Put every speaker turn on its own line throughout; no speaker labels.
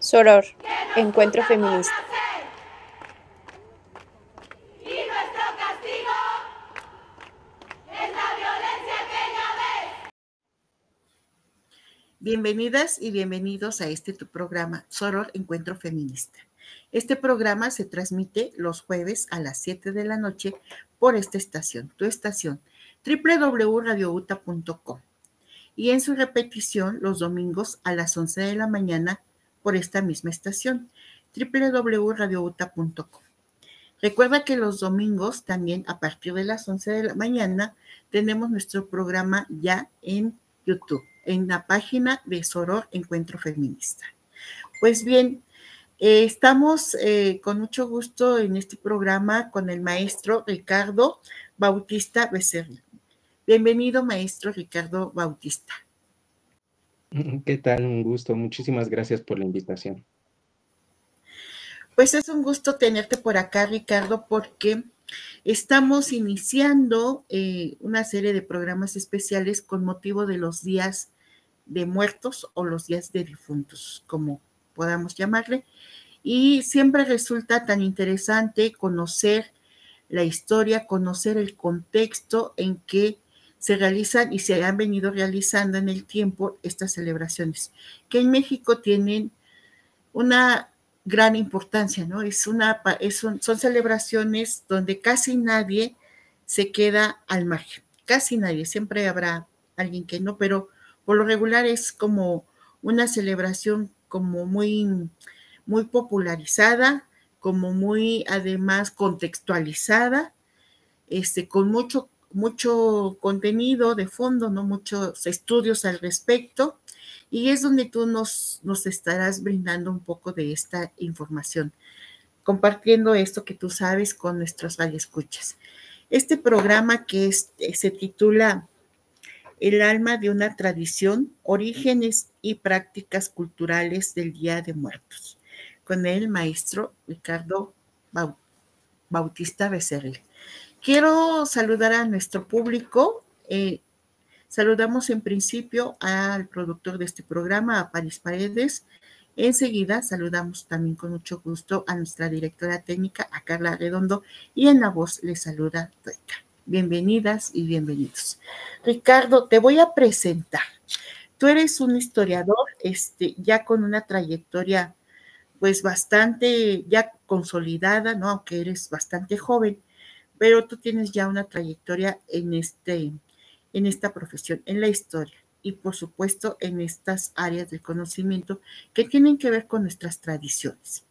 Soror, Encuentro Feminista.
Bienvenidas y bienvenidos a tu programa, Soror Encuentro Feminista. Este programa se transmite los jueves a las 7 de la noche por esta estación, tu estación, www.radiouta.com, y en su repetición los domingos a las 11 de la mañana por esta misma estación, www.radiouta.com. Recuerda que los domingos también a partir de las 11 de la mañana tenemos nuestro programa ya en YouTube, en la página de Soror Encuentro Feminista. Pues bien, estamos con mucho gusto en este programa con el maestro Ricardo Bautista Becerril. Bienvenido, maestro Ricardo Bautista.
¿Qué tal? Un gusto. Muchísimas gracias por la invitación.
Pues es un gusto tenerte por acá, Ricardo, porque estamos iniciando una serie de programas especiales con motivo de los días de muertos o los días de difuntos, como podamos llamarle. Y siempre resulta tan interesante conocer la historia, conocer el contexto en que se realizan y se han venido realizando en el tiempo estas celebraciones, que en México tienen una gran importancia, ¿no? Son celebraciones donde casi nadie se queda al margen, casi nadie, siempre habrá alguien que no, pero por lo regular es como una celebración como muy popularizada, como muy además contextualizada, con mucho contenido de fondo, ¿no? Muchos estudios al respecto, y es donde tú nos estarás brindando un poco de esta información, compartiendo esto que tú sabes con nuestros radioescuchas. Este programa se titula El alma de una tradición, orígenes y prácticas culturales del Día de Muertos, con el maestro Ricardo Bautista Becerril. Quiero saludar a nuestro público. Saludamos en principio al productor de este programa, a Paris Paredes. Enseguida saludamos también con mucho gusto a nuestra directora técnica, a Carla Redondo, y en la voz les saluda Reca. Bienvenidas y bienvenidos. Ricardo, te voy a presentar. Tú eres un historiador ya con una trayectoria pues bastante ya consolidada, ¿no? Aunque eres bastante joven, pero tú tienes ya una trayectoria en esta profesión, en la historia, y por supuesto en estas áreas del conocimiento que tienen que ver con nuestras tradiciones.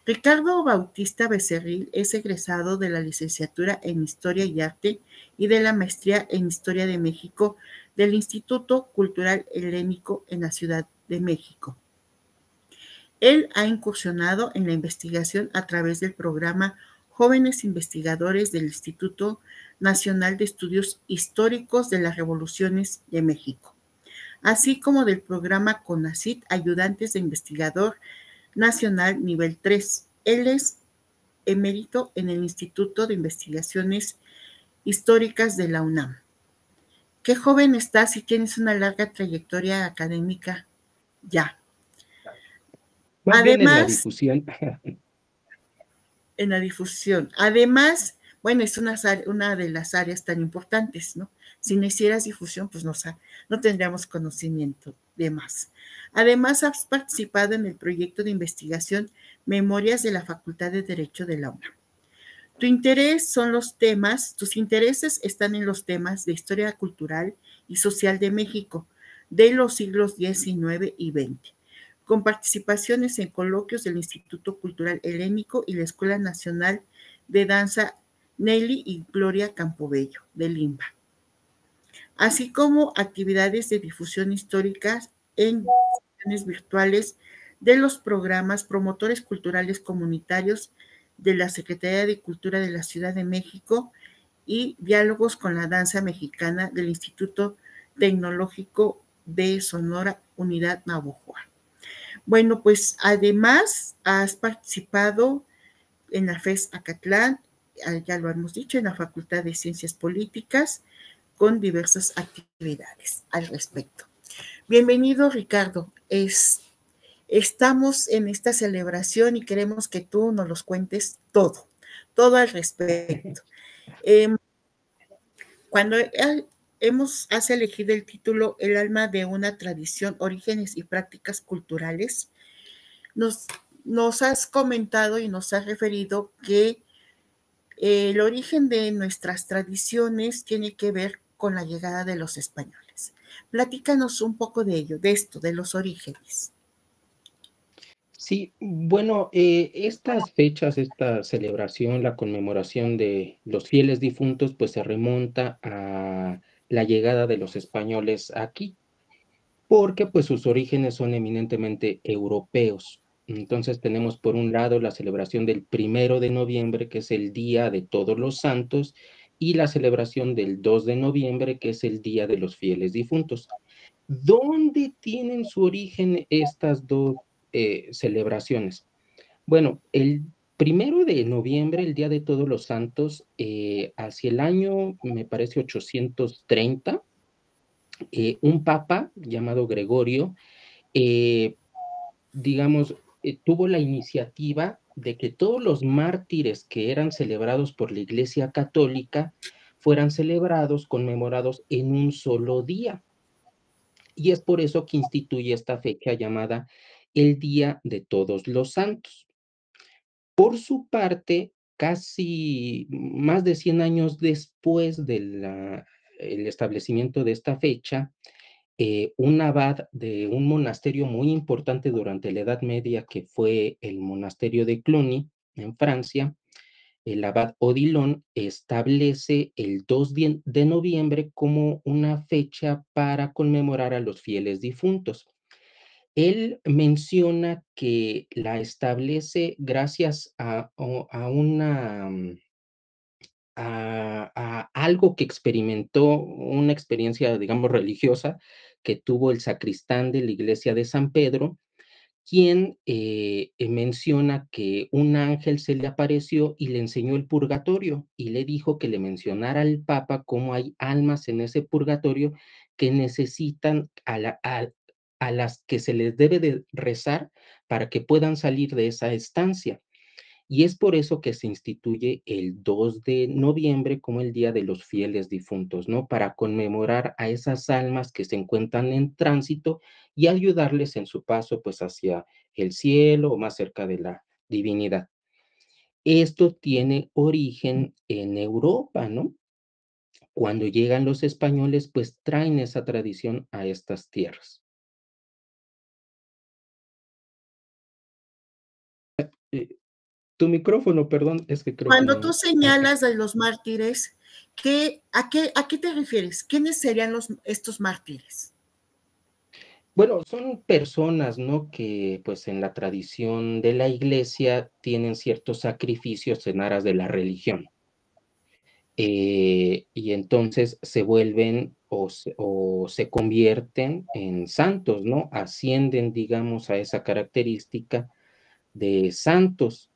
Ricardo Bautista Becerril es egresado de la licenciatura en Historia y Arte y de la maestría en Historia de México del Instituto Cultural Helénico en la Ciudad de México. Él ha incursionado en la investigación a través del programa Jóvenes Investigadores del Instituto Nacional de Estudios Históricos de las Revoluciones de México, así como del programa CONACYT Ayudantes de Investigador Nacional Nivel 3. Él es emérito en el Instituto de Investigaciones Históricas de la UNAM. Qué joven estás y tienes una larga trayectoria académica ya.
Más bien en la difusión.
En la difusión. Además, bueno, es una de las áreas tan importantes, ¿no? Si no hicieras difusión, pues no tendríamos conocimiento de más. Además, has participado en el proyecto de investigación Memorias de la Facultad de Derecho de la UNAM. Tus intereses están en los temas de historia cultural y social de México de los siglos XIX y XX, con participaciones en coloquios del Instituto Cultural Helénico y la Escuela Nacional de Danza Nelly y Gloria Campobello de Limba, así como actividades de difusión histórica en sesiones virtuales de los programas Promotores Culturales Comunitarios de la Secretaría de Cultura de la Ciudad de México y Diálogos con la Danza Mexicana del Instituto Tecnológico de Sonora, Unidad Navojoa. Bueno, pues además has participado en la FES Acatlán, ya lo hemos dicho, en la Facultad de Ciencias Políticas, con diversas actividades al respecto. Bienvenido, Ricardo. Es Estamos en esta celebración y queremos que tú nos los cuentes todo al respecto. Cuando has elegido el título El alma de una tradición, orígenes y prácticas culturales, nos has comentado y nos has referido que el origen de nuestras tradiciones tiene que ver con la llegada de los españoles. Platícanos un poco de ello, de esto, de los orígenes.
Sí, bueno, estas fechas, esta celebración, la conmemoración de los fieles difuntos, pues se remonta a la llegada de los españoles aquí, porque pues sus orígenes son eminentemente europeos. Entonces tenemos por un lado la celebración del 1 de noviembre, que es el Día de Todos los Santos, y la celebración del 2 de noviembre, que es el Día de los Fieles Difuntos. ¿Dónde tienen su origen estas dos celebraciones? Bueno, el 1 de noviembre, el Día de Todos los Santos, hacia el año, me parece, 830, un papa llamado Gregorio, eh, digamos, tuvo la iniciativa de que todos los mártires que eran celebrados por la Iglesia Católica fueran celebrados, conmemorados en un solo día. Y es por eso que instituye esta fecha llamada el Día de Todos los Santos. Por su parte, casi más de 100 años después del establecimiento de esta fecha, un abad de un monasterio muy importante durante la Edad Media, que fue el monasterio de Cluny, en Francia, el abad Odilon establece el 2 de noviembre como una fecha para conmemorar a los fieles difuntos. Él menciona que la establece gracias a una, a algo que experimentó, una experiencia, digamos, religiosa que tuvo el sacristán de la iglesia de San Pedro, quien menciona que un ángel se le apareció y le enseñó el purgatorio y le dijo que le mencionara al Papa cómo hay almas en ese purgatorio que necesitan a las que se les debe de rezar para que puedan salir de esa estancia. Y es por eso que se instituye el 2 de noviembre como el Día de los Fieles Difuntos, ¿no? Para conmemorar a esas almas que se encuentran en tránsito y ayudarles en su paso, pues, hacia el cielo o más cerca de la divinidad. Esto tiene origen en Europa, ¿no? Cuando llegan los españoles, pues traen esa tradición a estas tierras. Eh, Tu micrófono, perdón, es que creo que
Cuando tú
no.
señalas de los mártires, ¿a qué te refieres? ¿Quiénes serían estos mártires?
Bueno, son personas, ¿no? Que pues en la tradición de la iglesia tienen ciertos sacrificios en aras de la religión. Y entonces se vuelven o se convierten en santos, ¿no? Ascienden, digamos, a esa característica de santos,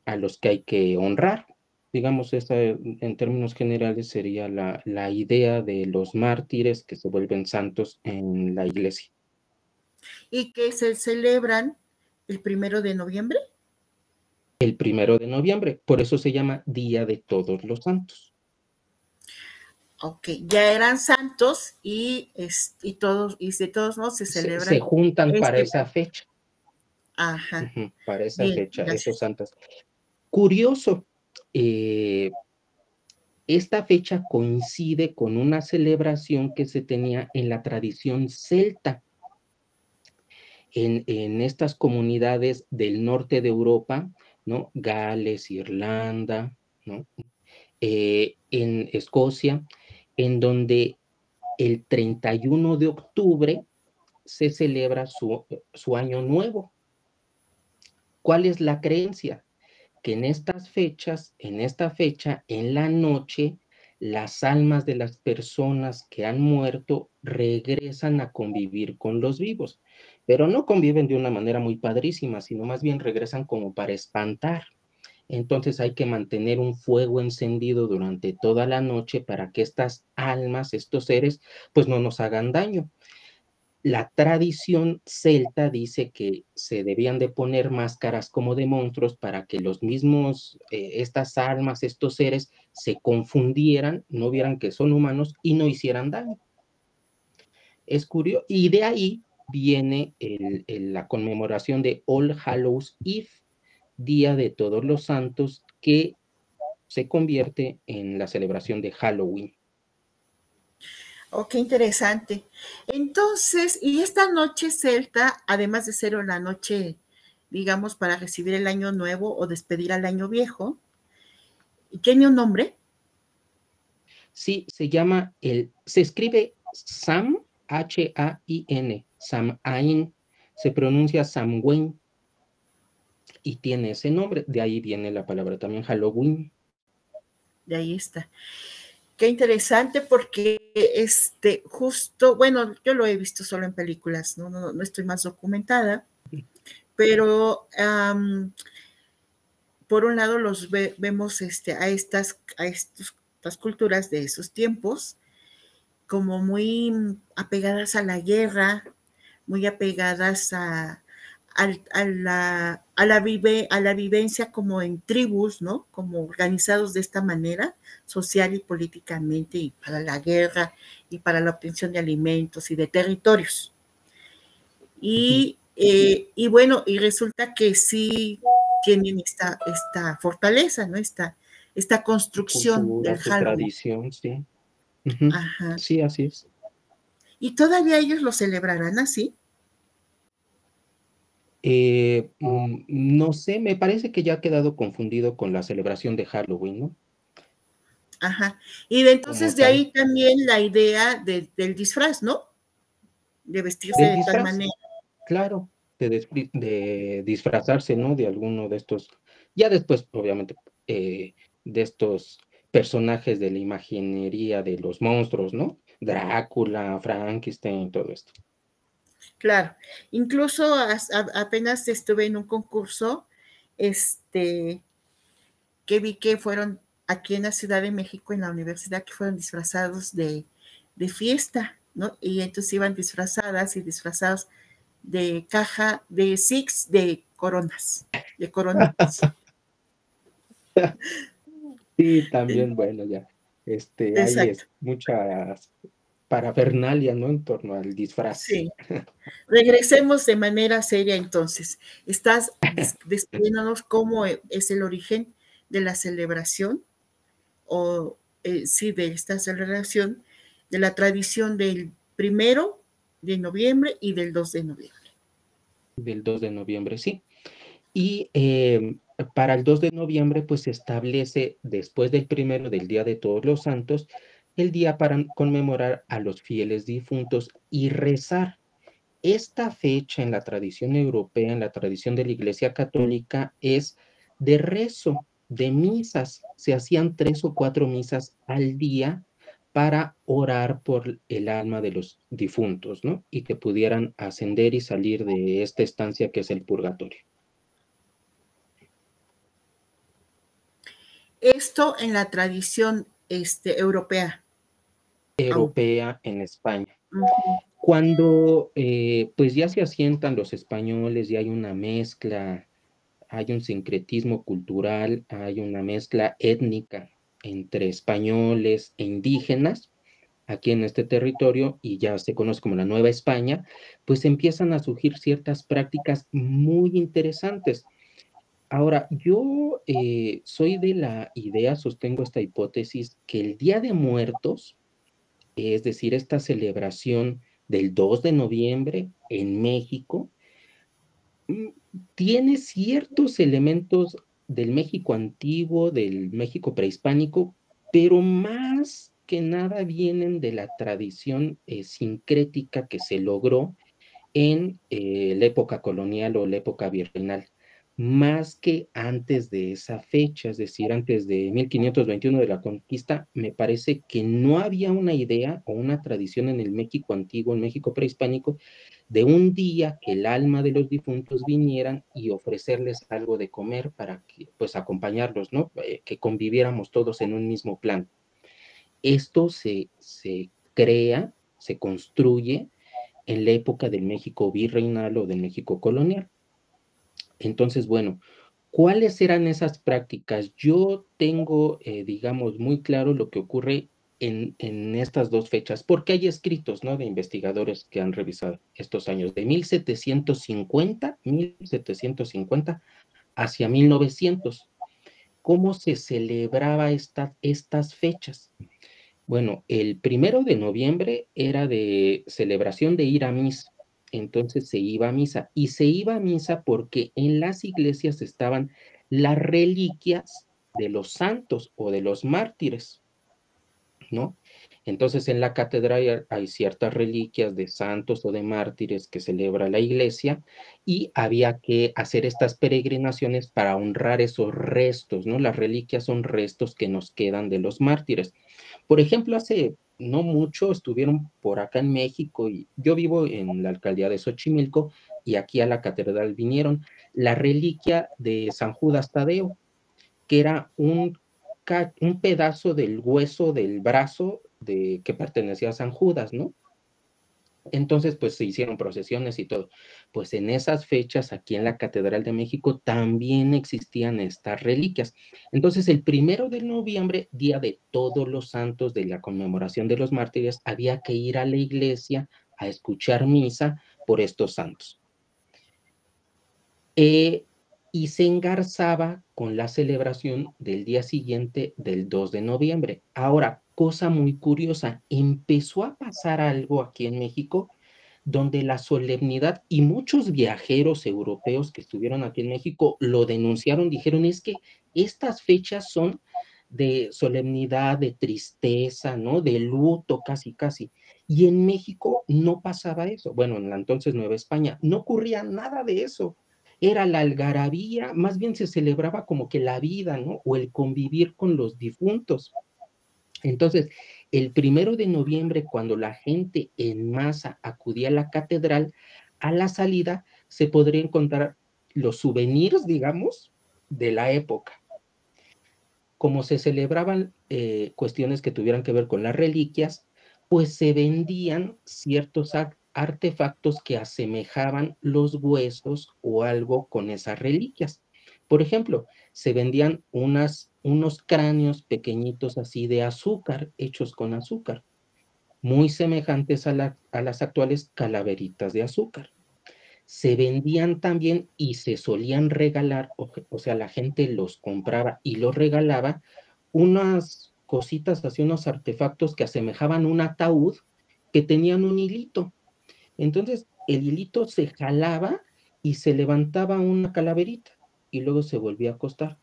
a los que hay que honrar. Digamos, esa en términos generales sería la idea de los mártires que se vuelven santos en la iglesia.
Y que se celebran el 1 de noviembre.
El 1 de noviembre, por eso se llama Día de Todos los Santos.
Ok, ya eran santos y de todos modos se
Se
celebran
juntan para
este.
esa fecha,
Ajá,
para esa
bien,
fecha, esos
gracias.
santos. Curioso, eh, esta fecha coincide con una celebración que se tenía en la tradición celta, en estas comunidades del norte de Europa, ¿no? Gales, Irlanda, ¿no? En Escocia, en donde el 31 de octubre se celebra su año nuevo. ¿Cuál es la creencia? Que en estas fechas, en esta fecha, en la noche, las almas de las personas que han muerto regresan a convivir con los vivos, pero no conviven de una manera muy padrísima, sino más bien regresan como para espantar. Entonces hay que mantener un fuego encendido durante toda la noche para que estas almas, estos seres, pues no nos hagan daño. la tradición celta dice que se debían de poner máscaras como de monstruos para que los mismos, estas almas, estos seres, se confundieran, no vieran que son humanos y no hicieran daño. Es curioso, y de ahí viene la conmemoración de All Hallows Eve, Día de Todos los Santos, que se convierte en la celebración de Halloween.
Oh, qué interesante. Entonces, y esta noche celta, además de ser una noche, digamos, para recibir el año nuevo o despedir al año viejo, ¿tiene un nombre?
Sí, se escribe Sam, H-A-I-N, Samhain, se pronuncia Samhain y tiene ese nombre, de ahí viene la palabra también Halloween.
De ahí está. Qué interesante porque justo, bueno, yo lo he visto solo en películas, no estoy más documentada, pero por un lado vemos estas culturas de esos tiempos como muy apegadas a la guerra, muy apegadas a la vivencia como en tribus, ¿no? Como organizados de esta manera, social y políticamente, y para la guerra, y para la obtención de alimentos y de territorios. Y bueno, y resulta que sí tienen esta fortaleza, ¿no? Esta construcción
Cultura,
del
su
Halloween.
tradición, sí. Uh-huh.
Ajá.
Sí, así es.
¿Y todavía ellos lo celebrarán así?
No sé, me parece que ya ha quedado confundido con la celebración de Halloween, ¿no?
Ajá. Y
Como
entonces de
tal.
ahí también la idea del disfraz, ¿no? De vestirse
Del
de tal
disfraz,
manera.
claro, de disfrazarse, ¿no? De alguno de estos, ya después, obviamente, de estos personajes de la imaginería de los monstruos, ¿no? Drácula, Frankenstein, todo esto.
Claro. Incluso apenas estuve en un concurso, que vi que fueron aquí en la Ciudad de México, en la universidad, que fueron disfrazados de fiesta, ¿no? Y entonces iban disfrazadas y disfrazados de caja, de six, de coronas, de coronitas.
Sí, también, bueno, ya, hay
Exacto,
muchas parafernalia, ¿no? En torno al disfraz.
sí. Regresemos de manera seria entonces. Estás describiéndonos cómo es el origen de la celebración, o sí, de esta celebración, de la tradición del 1 de noviembre y del 2 de noviembre.
Del 2 de noviembre, sí. Y para el 2 de noviembre, pues se establece, después del primero del Día de Todos los Santos, el día para conmemorar a los fieles difuntos y rezar. Esta fecha en la tradición europea, en la tradición de la Iglesia Católica, es de rezo, de misas. Se hacían 3 o 4 misas al día para orar por el alma de los difuntos, ¿no? Y que pudieran ascender y salir de esta estancia que es el purgatorio.
Esto en la tradición europea.
Europea en España.
Uh-huh.
Cuando pues ya se asientan los españoles y hay una mezcla, hay un sincretismo cultural, hay una mezcla étnica entre españoles e indígenas aquí en este territorio y ya se conoce como la Nueva España, pues empiezan a surgir ciertas prácticas muy interesantes. Ahora, yo soy de la idea, sostengo esta hipótesis, que el Día de Muertos, es decir, esta celebración del 2 de noviembre en México, mm, tiene ciertos elementos del México antiguo, del México prehispánico, pero más que nada vienen de la tradición sincrética que se logró en la época colonial o la época virreinal, más que antes de esa fecha, es decir, antes de 1521 de la conquista, me parece que no había una idea o una tradición en el México antiguo, en México prehispánico, de un día que el alma de los difuntos vinieran y ofrecerles algo de comer para que, pues, acompañarlos, ¿no? Que conviviéramos todos en un mismo plan. Esto se crea, se construye en la época del México virreinal o del México colonial. Entonces, bueno, ¿cuáles eran esas prácticas? Yo tengo, digamos, muy claro lo que ocurre en estas dos fechas, porque hay escritos, ¿no?, de investigadores que han revisado estos años, de 1750 hacia 1900. ¿Cómo se celebraba estas fechas? Bueno, el 1 de noviembre era de celebración de ir a misa. Entonces se iba a misa. Y se iba a misa porque en las iglesias estaban las reliquias de los santos o de los mártires, ¿no? Entonces en la catedral hay ciertas reliquias de santos o de mártires que celebra la iglesia y había que hacer estas peregrinaciones para honrar esos restos, ¿no? Las reliquias son restos que nos quedan de los mártires. Por ejemplo, hace no mucho estuvieron por acá en México y yo vivo en la alcaldía de Xochimilco y aquí a la catedral vinieron la reliquia de San Judas Tadeo, que era un pedazo del hueso del brazo que pertenecía a San Judas, ¿no? Entonces, pues se hicieron procesiones y todo. Pues en esas fechas, aquí en la Catedral de México, también existían estas reliquias. Entonces, el 1 de noviembre, Día de Todos los Santos, de la conmemoración de los mártires, había que ir a la iglesia a escuchar misa por estos santos. Y se engarzaba con la celebración del día siguiente, del 2 de noviembre. Ahora, cosa muy curiosa, empezó a pasar algo aquí en México donde la solemnidad y muchos viajeros europeos que estuvieron aquí en México lo denunciaron, dijeron, es que estas fechas son de solemnidad, de tristeza, ¿no? De luto, casi, casi. Y en México no pasaba eso. Bueno, en la entonces Nueva España no ocurría nada de eso. Era la algarabía, más bien se celebraba como que la vida, ¿no? O el convivir con los difuntos. Entonces, el 1 de noviembre, cuando la gente en masa acudía a la catedral, a la salida se podrían encontrar los souvenirs, digamos, de la época. Como se celebraban cuestiones que tuvieran que ver con las reliquias, pues se vendían ciertos artefactos que asemejaban los huesos o algo con esas reliquias. Por ejemplo, se vendían unos cráneos pequeñitos así de azúcar, hechos con azúcar, muy semejantes a las actuales calaveritas de azúcar. Se vendían también y se solían regalar, o sea, la gente los compraba y los regalaba, unas cositas, así unos artefactos que asemejaban un ataúd que tenían un hilito. Entonces, el hilito se jalaba y se levantaba una calaverita y luego se volvía a acostar.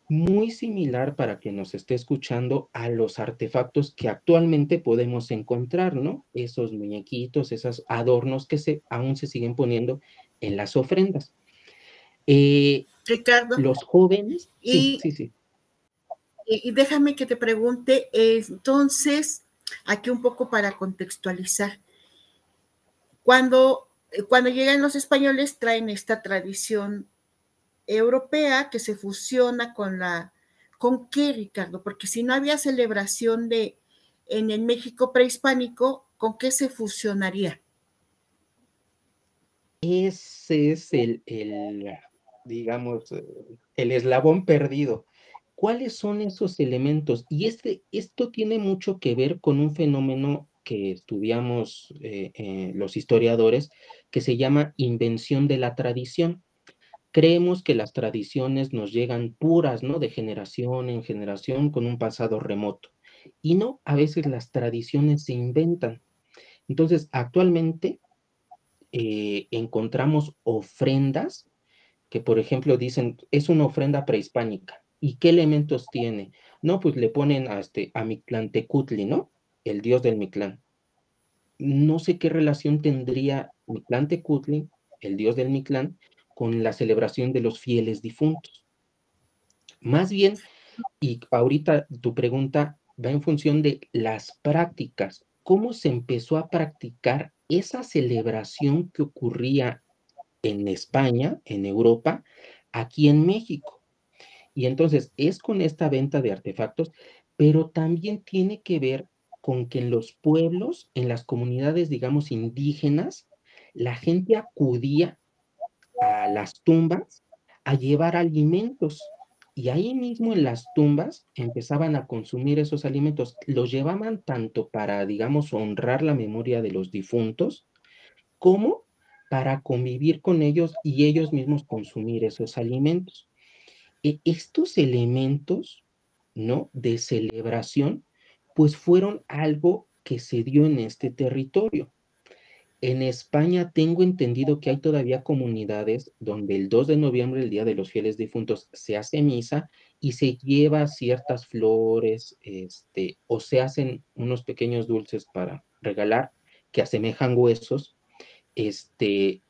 Muy similar, para quien nos esté escuchando, a los artefactos que actualmente podemos encontrar, ¿no? Esos muñequitos, esos adornos que aún se siguen poniendo en las ofrendas.
Ricardo,
Los jóvenes, sí,
y,
sí, sí.
y déjame que te pregunte, entonces, aquí un poco para contextualizar, cuando llegan los españoles traen esta tradición europea que se fusiona ¿con qué, Ricardo? Porque si no había celebración en el México prehispánico, ¿con qué se fusionaría?
Ese es digamos, el eslabón perdido. ¿Cuáles son esos elementos? Y esto tiene mucho que ver con un fenómeno que estudiamos los historiadores, que se llama invención de la tradición. Creemos que las tradiciones nos llegan puras, ¿no? De generación en generación con un pasado remoto. Y no, a veces las tradiciones se inventan. Entonces, actualmente encontramos ofrendas que, por ejemplo, dicen, es una ofrenda prehispánica. ¿Y qué elementos tiene? No, pues le ponen a Mictlantecutli, ¿no? El dios del Mictlán. No sé qué relación tendría Mictlantecutli, el dios del Mictlán, con la celebración de los fieles difuntos. Más bien, y ahorita tu pregunta va en función de las prácticas. ¿Cómo se empezó a practicar esa celebración que ocurría en España, en Europa, aquí en México? Y entonces es con esta venta de artefactos, pero también tiene que ver con que en los pueblos, en las comunidades, digamos, indígenas, la gente acudía a las tumbas a llevar alimentos. Y ahí mismo en las tumbas empezaban a consumir esos alimentos. Los llevaban tanto para, digamos, honrar la memoria de los difuntos, como para convivir con ellos y ellos mismos consumir esos alimentos. Estos elementos, ¿no?, de celebración, pues fueron algo que se dio en este territorio. En España tengo entendido que hay todavía comunidades donde el 2 de noviembre, el Día de los Fieles Difuntos, se hace misa y se lleva ciertas flores, o se hacen unos pequeños dulces para regalar que asemejan huesos, y se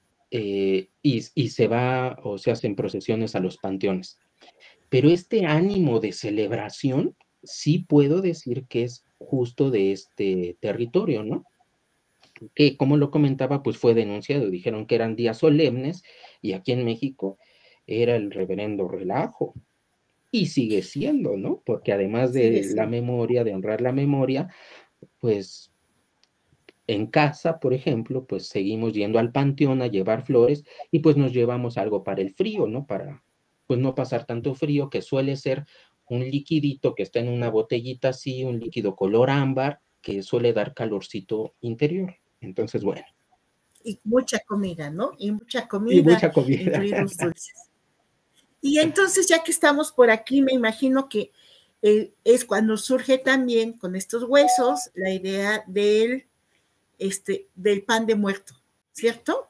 va o se hacen procesiones a los panteones. Pero este ánimo de celebración, sí puedo decir que es justo de este territorio, ¿no? Que, como lo comentaba, pues fue denunciado, dijeron que eran días solemnes, y aquí en México era el reverendo relajo, y sigue siendo, ¿no? Porque además
Sigue
de la
siendo.
memoria, de honrar la memoria, pues en casa, por ejemplo, pues seguimos yendo al panteón a llevar flores y pues nos llevamos algo para el frío, ¿no? Para pues no pasar tanto frío, que suele ser un liquidito que está en una botellita así, un líquido color ámbar, que suele dar calorcito interior. Entonces, bueno.
Y mucha comida, ¿no? Y mucha
Y
comida,
mucha comida.
incluidos dulces. Y entonces, ya que estamos por aquí, me imagino que es cuando surge también con estos huesos la idea del pan de muerto, ¿cierto?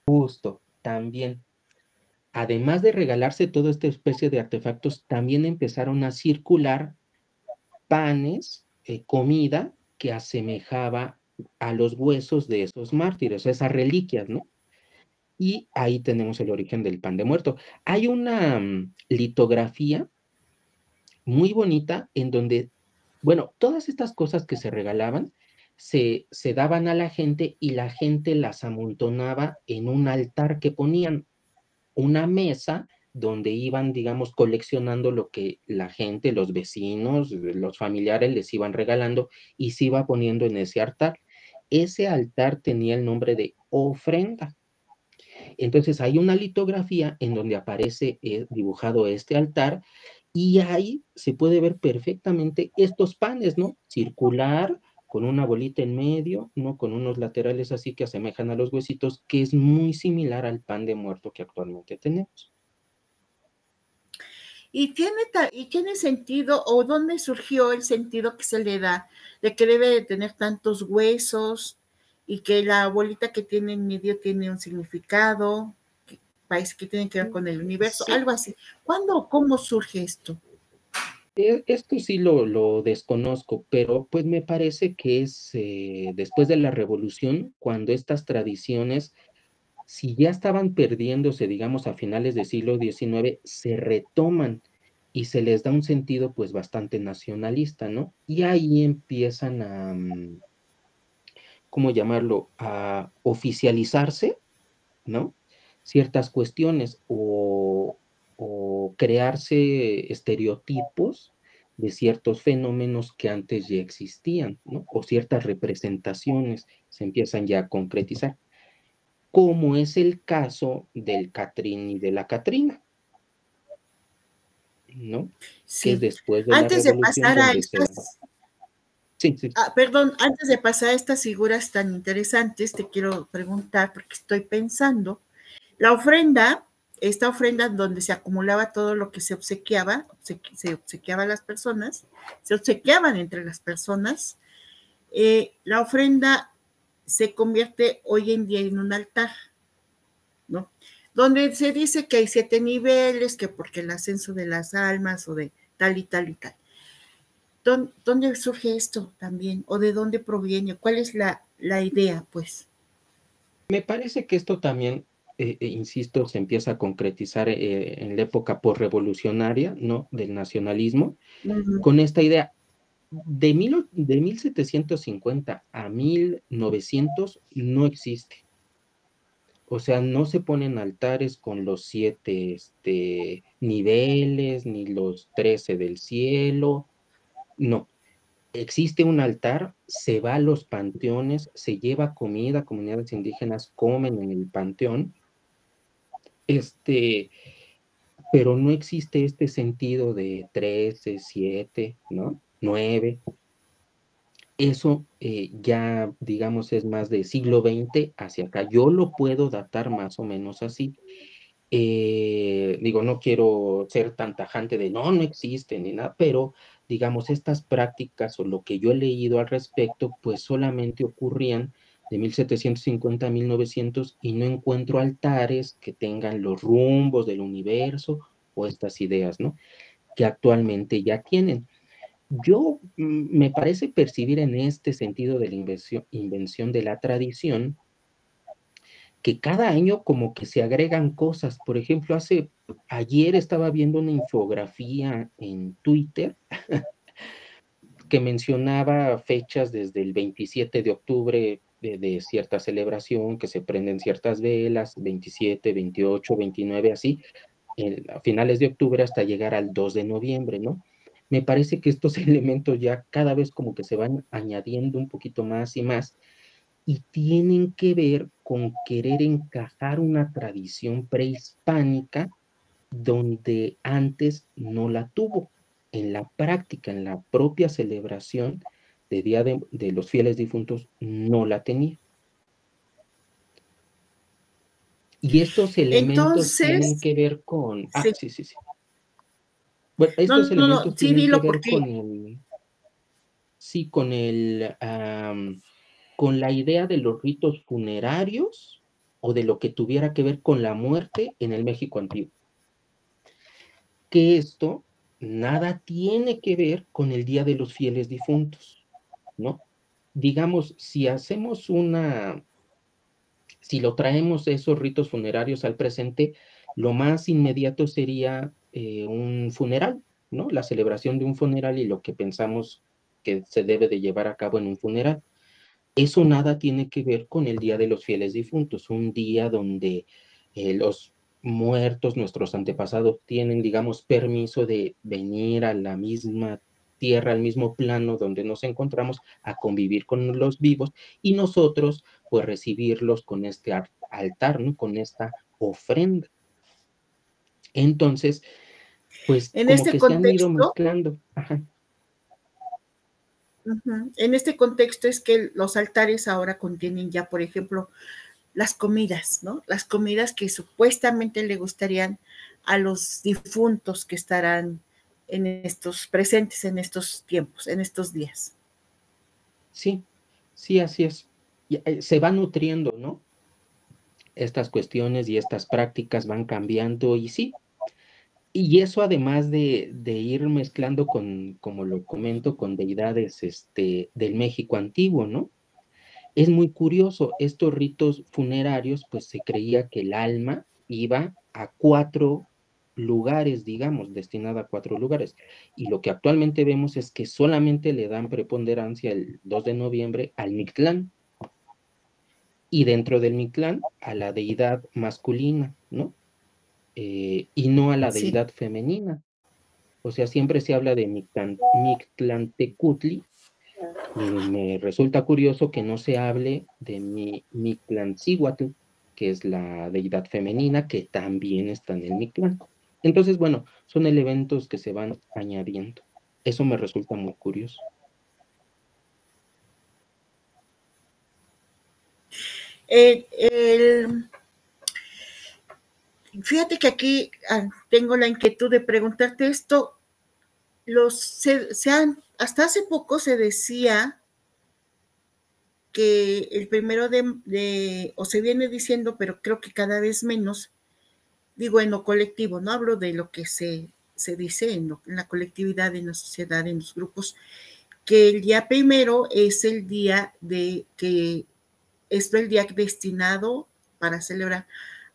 Justo, también. Además de regalarse toda esta especie de artefactos, también empezaron a circular panes, comida que asemejaba a los huesos de esos mártires, esas reliquias, ¿no? Y ahí tenemos el origen del pan de muerto. Hay una litografía muy bonita en donde, bueno, todas estas cosas que se regalaban se daban a la gente y la gente las amontonaba en un altar que ponían, una mesa donde iban, digamos, coleccionando lo que la gente, los vecinos, los familiares les iban regalando y se iba poniendo en ese altar. Ese altar tenía el nombre de ofrenda. Entonces hay una litografía en donde aparece dibujado este altar, y ahí se puede ver perfectamente estos panes, ¿no? Circular, con una bolita en medio, ¿no? Con unos laterales así que asemejan a los huesitos, que es muy similar al pan de muerto que actualmente tenemos.
Y tiene sentido, o dónde surgió el sentido que se le da de que debe de tener tantos huesos y que la bolita que tiene en medio tiene un significado, que parece que tiene que ver con el universo,
Sí,
algo así. ¿Cuándo o cómo surge esto?
esto sí lo desconozco, pero pues me parece que es después de la revolución, cuando estas tradiciones, si ya estaban perdiéndose, digamos, a finales del siglo XIX, se retoman y se les da un sentido pues bastante nacionalista, ¿no? Y ahí empiezan a, ¿cómo llamarlo?, a oficializarse, ¿no? Ciertas cuestiones, o crearse estereotipos de ciertos fenómenos que antes ya existían, ¿no? O ciertas representaciones se empiezan ya a concretizar, como es el caso del Catrín y de la Catrina, ¿no? Que es
Sí.
después de la
Antes de
revolución
pasar a
donde se da.
estas,
Sí, sí.
perdón, antes de pasar a estas figuras tan interesantes, te quiero preguntar, porque estoy pensando, la ofrenda, esta ofrenda donde se acumulaba todo lo que se obsequiaba, se obsequiaba a las personas, se obsequiaban entre las personas, la ofrenda se convierte hoy en día en un altar, ¿no? Donde se dice que hay 7 niveles, que porque el ascenso de las almas o de tal y tal y tal. ¿Dónde surge esto también? ¿O de dónde proviene? ¿Cuál es la idea, pues?
Me parece que esto también, insisto, se empieza a concretizar en la época posrevolucionaria, ¿no? Del nacionalismo,
Ujú.
con esta idea. De 1750 a 1900 no existe. O sea, no se ponen altares con los 7 niveles, ni los 13 del cielo, no. existe un altar, se va a los panteones, se lleva comida, comunidades indígenas comen en el panteón, pero no existe este sentido de 13, 7, ¿no? 9. Eso ya, digamos, es más de siglo XX hacia acá. Yo lo puedo datar más o menos así. Digo, no quiero ser tan tajante de no existe ni nada, pero digamos, estas prácticas o lo que yo he leído al respecto, pues solamente ocurrían de 1750 a 1900 y no encuentro altares que tengan los rumbos del universo o estas ideas, ¿no? Que actualmente ya tienen. Yo me parece percibir en este sentido de la invención de la tradición, que cada año como que se agregan cosas. Por ejemplo, ayer estaba viendo una infografía en Twitter que mencionaba fechas desde el 27 de octubre de cierta celebración, que se prenden ciertas velas, 27, 28, 29, así, a finales de octubre hasta llegar al 2 de noviembre, ¿no? Me parece que estos elementos ya cada vez como que se van añadiendo un poquito más y más, y tienen que ver con querer encajar una tradición prehispánica donde antes no la tuvo. En la práctica, en la propia celebración de Día de los Fieles Difuntos, no la tenía. Y estos elementos tienen
Entonces,
que ver con...
sí.
Sí, sí, sí. Bueno,
No,
estos
no, no,
elementos
sí,
tienen que
dilo
ver
porque
sí, con la idea de los ritos funerarios o de lo que tuviera que ver con la muerte en el México antiguo. Que esto nada tiene que ver con el Día de los Fieles Difuntos, ¿no? Digamos, si lo traemos esos ritos funerarios al presente, lo más inmediato sería un funeral, ¿no? La celebración de un funeral y lo que pensamos que se debe de llevar a cabo en un funeral. Eso nada tiene que ver con el Día de los Fieles Difuntos, un día donde los muertos, nuestros antepasados, tienen, digamos, permiso de venir a la misma tierra, al mismo plano donde nos encontramos, a convivir con los vivos, y nosotros, pues, recibirlos con este altar, ¿no? Con esta ofrenda. Entonces, pues,
en
como
este
que se han ido
contexto,
mezclando. Ajá.
en este contexto es que los altares ahora contienen ya, por ejemplo, las comidas, ¿no? Las comidas que supuestamente le gustarían a los difuntos que estarán en estos presentes en estos tiempos, en estos días.
Sí, sí, así es. Se va nutriendo, ¿no? Estas cuestiones y estas prácticas van cambiando y sí, y eso además de ir mezclando con, como lo comento, con deidades del México antiguo, ¿no? Es muy curioso, estos ritos funerarios, pues se creía que el alma iba a 4 lugares, digamos, destinada a 4 lugares. Y lo que actualmente vemos es que solamente le dan preponderancia el 2 de noviembre al Mictlán, y dentro del Mictlán a la deidad masculina, ¿no? Y no a la
Sí.
deidad femenina. O sea, siempre se habla de Mictlantecutli, y me resulta curioso que no se hable de Mictlancíhuatl, que es la deidad femenina, que también está en el Mictlán. Entonces, bueno, son elementos que se van añadiendo. Eso me resulta muy curioso.
El, fíjate que aquí tengo la inquietud de preguntarte esto. Hasta hace poco se decía que el primero o se viene diciendo, pero creo que cada vez menos, digo en lo colectivo, no hablo de lo que se dice en la colectividad, en la sociedad, en los grupos, que el día primero es el día el día destinado para celebrar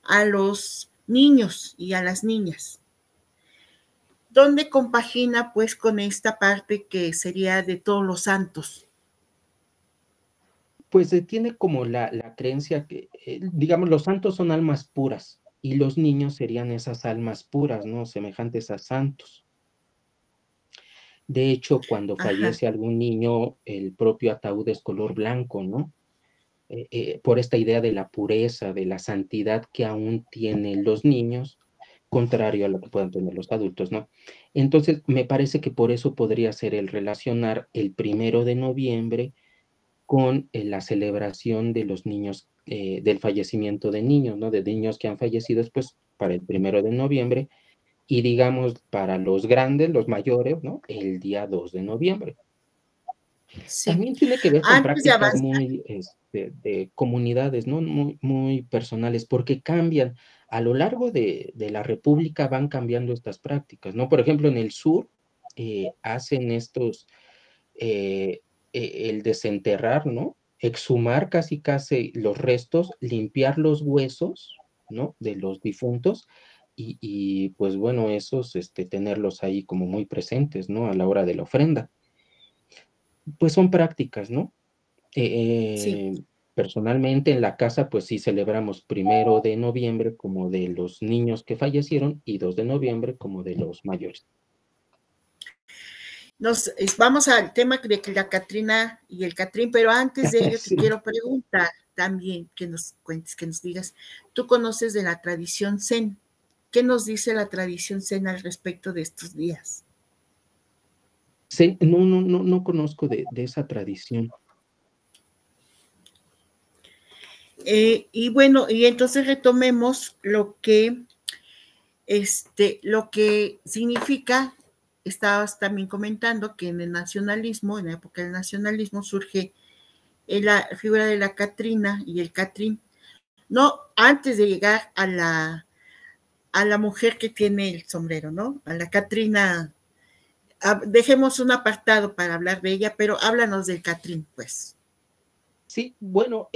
a los niños y a las niñas, donde compagina pues con esta parte que sería de todos los santos.
Pues se tiene como la creencia que, digamos, los santos son almas puras y los niños serían esas almas puras, ¿no? Semejantes a santos. De hecho, cuando
Ajá,
fallece algún niño, el propio ataúd es color blanco, ¿no? Por esta idea de la pureza, de la santidad que aún tienen los niños, contrario a lo que puedan tener los adultos, ¿no? Entonces, me parece que por eso podría ser el relacionar el 1 de noviembre con la celebración de los niños, del fallecimiento de niños, ¿no? De niños que han fallecido, pues para el 1 de noviembre y digamos para los grandes, los mayores, ¿no? El día 2 de noviembre.
sí.
También tiene que ver con
Antes de
prácticas
avanzar,
muy, de comunidades, ¿no? Muy, muy personales, porque cambian. A lo largo de la república van cambiando estas prácticas, ¿no? Por ejemplo, en el sur hacen estos, eh, el desenterrar, ¿no? Exhumar casi casi los restos, limpiar los huesos, ¿no? De los difuntos y pues bueno, esos, tenerlos ahí como muy presentes, ¿no? A la hora de la ofrenda. Pues son prácticas, ¿no?
sí.
Personalmente en la casa, pues sí celebramos 1 de noviembre como de los niños que fallecieron y 2 de noviembre como de los mayores.
Vamos al tema de que la Catrina y el Catrín, pero antes de ello te
Sí.
quiero preguntar también que nos cuentes, que nos digas, tú conoces de la tradición Zen. ¿Qué nos dice la tradición Zen al respecto de estos días?
No, no, no, no conozco de esa tradición.
Y bueno, y entonces retomemos lo que significa, estabas también comentando que en el nacionalismo, en la época del nacionalismo, surge la figura de la Catrina y el Catrín, no antes de llegar a la mujer que tiene el sombrero, ¿no? A la Catrina. Dejemos un apartado para hablar de ella, pero háblanos del Catrín, pues.
Sí, bueno,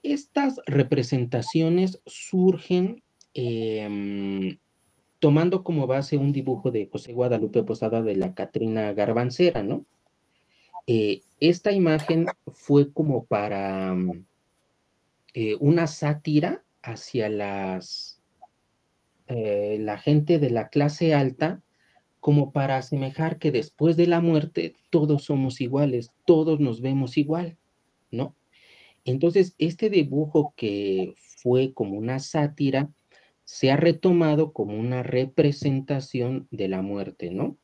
estas representaciones surgen tomando como base un dibujo de José Guadalupe Posada de la Catrina Garbancera, ¿no? Esta imagen fue como para una sátira hacia la gente de la clase alta, como para asemejar que después de la muerte todos somos iguales, todos nos vemos igual, ¿no? Entonces, este dibujo que fue como una sátira, se ha retomado como una representación de la muerte, ¿no?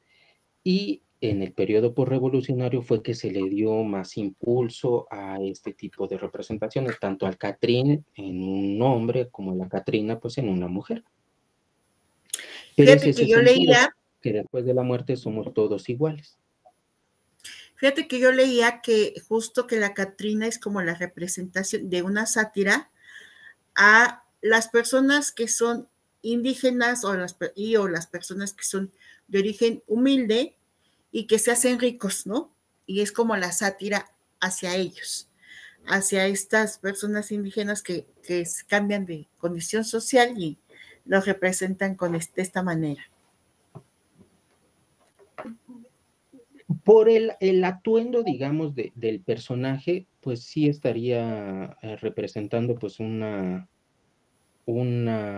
Y en el periodo posrevolucionario fue que se le dio más impulso a este tipo de representaciones, tanto al Catrín en un hombre como a la Catrina, pues en una mujer. Pero es
Fíjate
ese
que yo
sentido,
leía,
que después de la muerte somos todos iguales.
fíjate que yo leía que justo que la Catrina es como la representación de una sátira a las personas que son indígenas o las personas que son de origen humilde y que se hacen ricos, ¿no? Y es como la sátira hacia ellos, hacia estas personas indígenas que cambian de condición social y los representan con esta manera.
Por el atuendo, digamos, del personaje, pues sí estaría representando pues una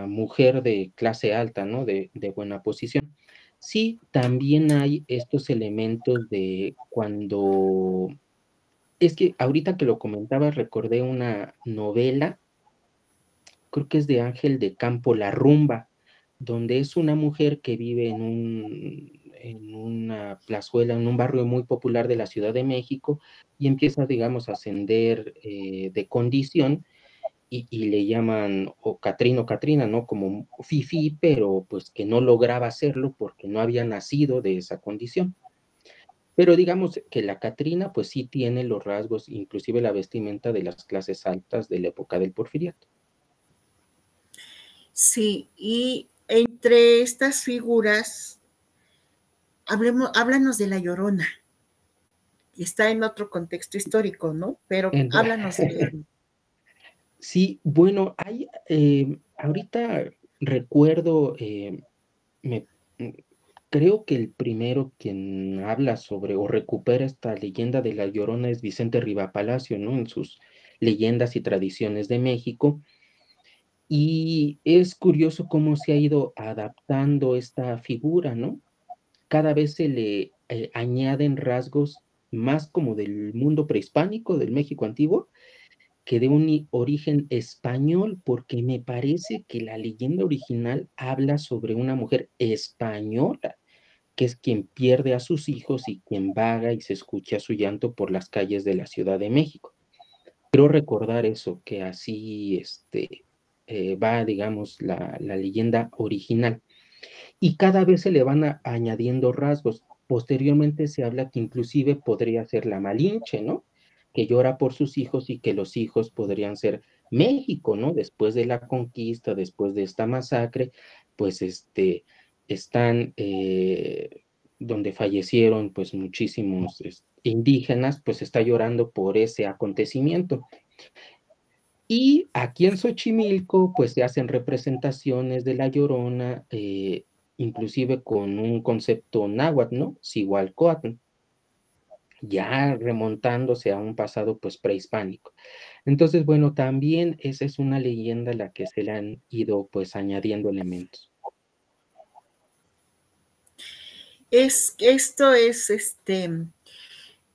mujer de clase alta, ¿no? De buena posición. Sí, también hay estos elementos de cuando, es que ahorita que lo comentaba, recordé una novela, creo que es de Ángel de Campo, La Rumba, donde es una mujer que vive en una plazuela, en un barrio muy popular de la Ciudad de México, y empieza, digamos, a ascender de condición, y le llaman o Catrín o Catrina, ¿no? Como Fifi, pero pues que no lograba hacerlo porque no había nacido de esa condición. Pero digamos que la Catrina, pues sí tiene los rasgos, inclusive la vestimenta de las clases altas de la época del Porfiriato.
Sí, y entre estas figuras, háblanos de la Llorona, que está en otro contexto histórico, ¿no? Pero
En-
háblanos de la Llorona.
Sí, bueno, hay, ahorita recuerdo, me, mm, creo que el primero quien habla sobre o recupera esta leyenda de la Llorona es Vicente Riva Palacio, ¿no? En sus leyendas y tradiciones de México. Y es curioso cómo se ha ido adaptando esta figura, ¿no? Cada vez se le añaden rasgos más como del mundo prehispánico, del México antiguo, que de un origen español, porque me parece que la leyenda original habla sobre una mujer española, que es quien pierde a sus hijos y quien vaga y se escucha su llanto por las calles de la Ciudad de México. Quiero recordar eso, que así va, digamos, la leyenda original. Y cada vez se le van añadiendo rasgos. Posteriormente se habla que inclusive podría ser la Malinche, ¿no? Que llora por sus hijos y que los hijos podrían ser México, ¿no? Después de la conquista, después de esta masacre, pues están donde fallecieron pues muchísimos indígenas, pues está llorando por ese acontecimiento. Y aquí en Xochimilco, pues se hacen representaciones de La Llorona, inclusive con un concepto náhuatl, ¿no? Cihualcoatl, ya remontándose a un pasado pues prehispánico. Entonces, bueno, también esa es una leyenda a la que se le han ido pues añadiendo elementos.
Esto es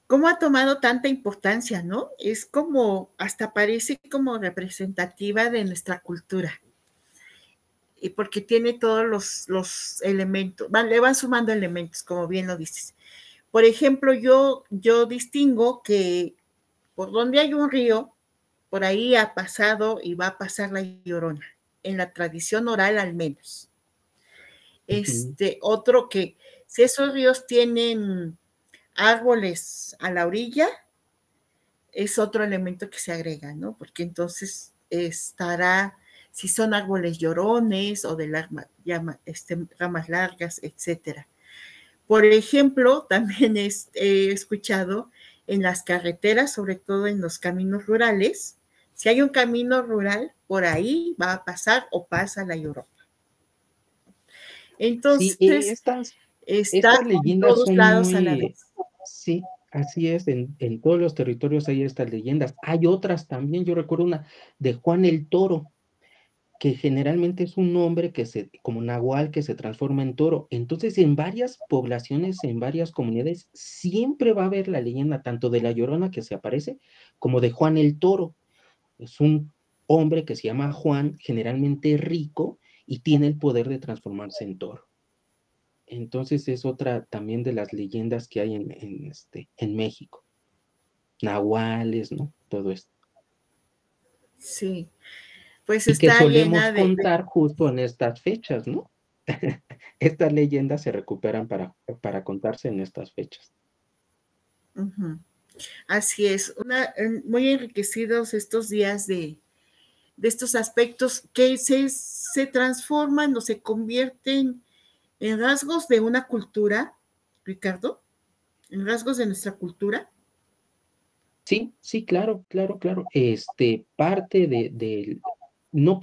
cómo ha tomado tanta importancia, ¿no? Es como, hasta parece como representativa de nuestra cultura. Y porque tiene todos los elementos, le van sumando elementos, como bien lo dices. Por ejemplo, yo distingo que por donde hay un río, por ahí ha pasado y va a pasar la Llorona, en la tradición oral al menos. Otro que, si esos ríos tienen árboles a la orilla, es otro elemento que se agrega, ¿no? Porque entonces estará, si son árboles llorones o de ramas largas, etcétera. Por ejemplo, también he escuchado en las carreteras, sobre todo en los caminos rurales, si hay un camino rural, por ahí va a pasar o pasa la Llorona.
Sí,
Entonces, está
estas
en
leyendas
todos
son
lados a la vez.
sí, así es, en todos los territorios hay estas leyendas. Hay otras también, yo recuerdo una de Juan el Toro, que generalmente es un hombre como nahual, que se transforma en toro. Entonces, en varias poblaciones, en varias comunidades, siempre va a haber la leyenda tanto de la Llorona que se aparece, como de Juan el Toro. Es un hombre que se llama Juan, generalmente rico, y tiene el poder de transformarse en toro. Entonces es otra también de las leyendas que hay en México. Nahuales, ¿no? Todo esto.
Sí, pues
Y que
está
solemos
llena de
contar justo en estas fechas, ¿no? Estas leyendas se recuperan para contarse en estas fechas.
uh-huh. Así es, muy enriquecidos estos días de estos aspectos que se transforman o se convierten en rasgos de una cultura, Ricardo, en rasgos de nuestra cultura.
Sí, sí, claro, claro, claro. Parte no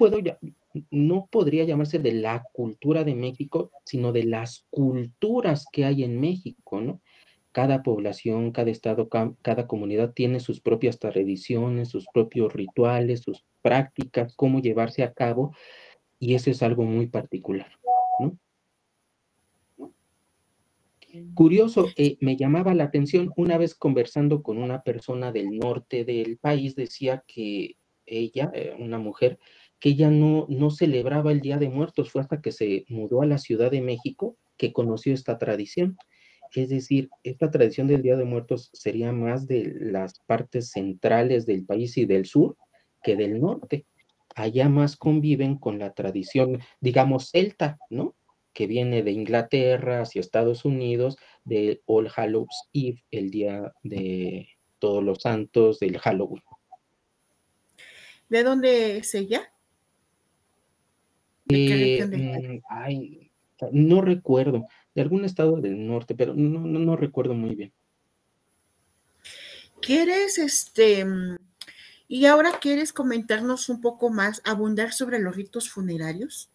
no podría llamarse de la cultura de México, sino de las culturas que hay en México, ¿no? Cada población, cada estado, cada comunidad tiene sus propias tradiciones, sus propios rituales, sus prácticas, cómo llevarse a cabo, y eso es algo muy particular, ¿no? Curioso, me llamaba la atención una vez conversando con una persona del norte del país, decía que ella, una mujer, que ella no celebraba el Día de Muertos, fue hasta que se mudó a la Ciudad de México que conoció esta tradición. Es decir, esta tradición del Día de Muertos sería más de las partes centrales del país y del sur que del norte. Allá más conviven con la tradición, digamos, celta, ¿no? Que viene de Inglaterra hacia Estados Unidos, de All Hallows Eve, el día de Todos los Santos, del Halloween.
¿De dónde es ella? ¿De qué región del país?
Ay, no recuerdo, de algún estado del norte, pero no recuerdo muy bien.
¿Quieres, y ahora quieres comentarnos un poco más, abundar sobre los ritos funerarios?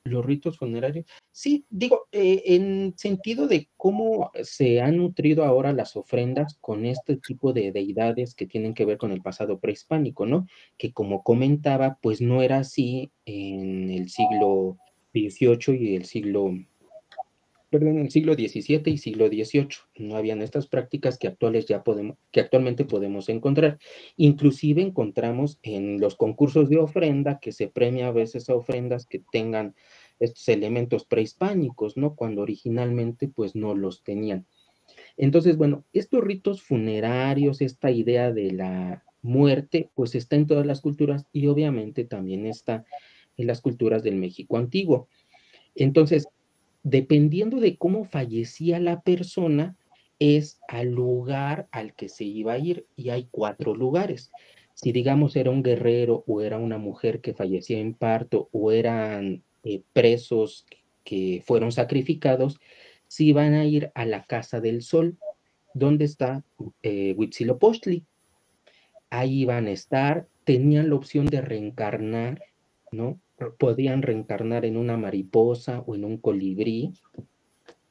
Los ritos funerarios. Sí, digo, en sentido de cómo se han nutrido ahora las ofrendas con este tipo de deidades que tienen que ver con el pasado prehispánico, ¿no? Que como comentaba, pues no era así en el siglo XVIII y el siglo perdón, en el siglo XVII y siglo XVIII. No habían estas prácticas que actualmente podemos encontrar. Inclusive encontramos en los concursos de ofrenda que se premia a veces a ofrendas que tengan estos elementos prehispánicos, ¿no? Cuando originalmente pues no los tenían. Entonces, bueno, estos ritos funerarios, esta idea de la muerte, pues está en todas las culturas y obviamente también está en las culturas del México antiguo. Entonces, dependiendo de cómo fallecía la persona, es al lugar al que se iba a ir, y hay 4 lugares. Si digamos era un guerrero o era una mujer que fallecía en parto o eran presos que fueron sacrificados, se iban a ir a la Casa del Sol, donde está Huitzilopochtli. Ahí iban a estar, tenían la opción de reencarnar, ¿no? Podían reencarnar en una mariposa o en un colibrí.